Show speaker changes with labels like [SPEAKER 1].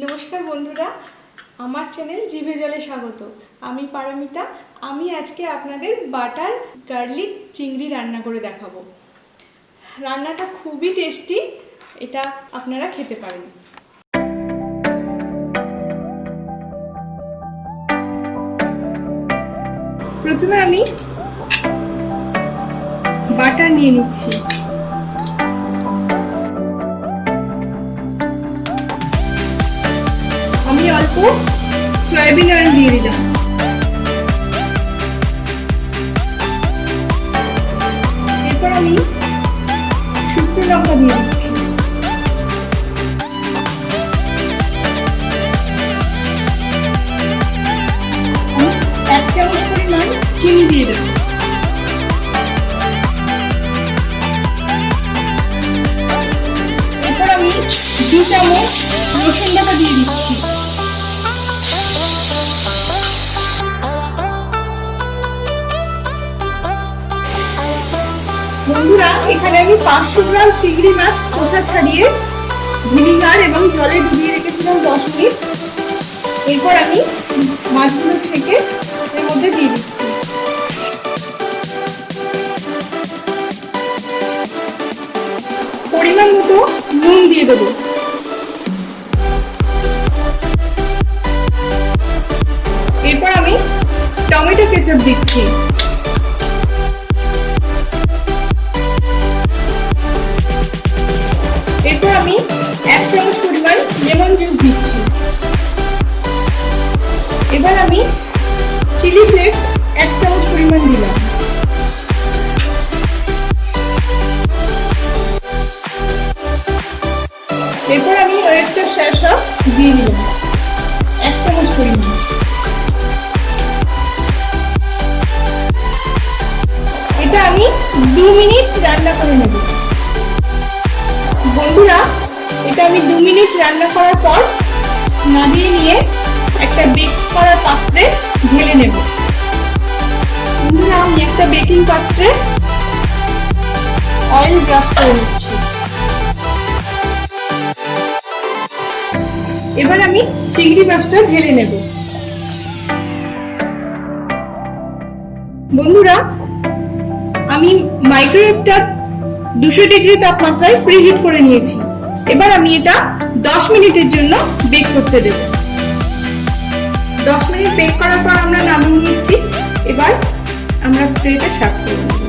[SPEAKER 1] নমস্কার বন্ধুরা, আমার চ্যানেল জিভে জলে স্বাগত। আমি পারমিতা। আমি আজকে আপনাদের বাটার গার্লিক চিংড়ি রান্না করে দেখাবো। রান্নাটা খুবই টেস্টি, এটা আপনারা খেতে পারেন। প্রথমে আমি বাটার নিয়ে নিচ্ছি। আমি অল্প সয়াবিন অয়েল দিয়ে দিলাম। এরপর আমি শুকনো লঙ্কা দিয়ে দিচ্ছি। এক চামচ পরিমাণ চিনি দিয়ে দেব। এরপর আমি 2 চামচ রসুন বাটা দিয়ে দিচ্ছি। বন্ধুরা, এখানে আমি 500 গ্রাম চিংড়ি মাছ খোসা ছাড়িয়ে ভিনিগার এবং জলে ডুবিয়ে রেখেছিলাম 10 মিনিট। এরপর আমি মাছগুলো ছেঁকে এর মধ্যে দিয়ে দিচ্ছি। পরিমাণ মতো নুন দিয়ে দেবো। এরপর আমি টমেটো কেচাপ দিচ্ছি। এরপর আমি 1 চামচ পরিমাণ লেমন জুস দিচ্ছি। এবার আমি চিলি ফ্লেক্স 1 চামচ পরিমাণ দিলাম। এরপর আমি ওয়েস্টার সয়া সস দিয়ে দিলাম 1 চামচ পরিমাণ। এটা আমি 2 মিনিট রান্না করে নেব। বন্ধুরা, এটা আমি 2 মিনিট রান্না করার পর নামিয়ে নিয়ে একটা বেক করার পাত্রে ঢেলে নেব। বন্ধুরা, আমি একটা বেকিং পাত্রে অয়েল ব্রাশ করে নিচ্ছি। এবার আমি চিংড়ি মাছটা ঢেলে নেব। বন্ধুরা, আমি মাইক্রোওয়েভটা 200 ডিগ্রি তাপমাত্রায় প্রিহিট করে নিয়েছি। এবার আমি এটা 10 মিনিটের জন্য বেক করতে দেব। 10 মিনিট বেক করার পর আমরা নামিয়ে নিচ্ছি। এবার আমরা ট্রেটা সার্ভ করব।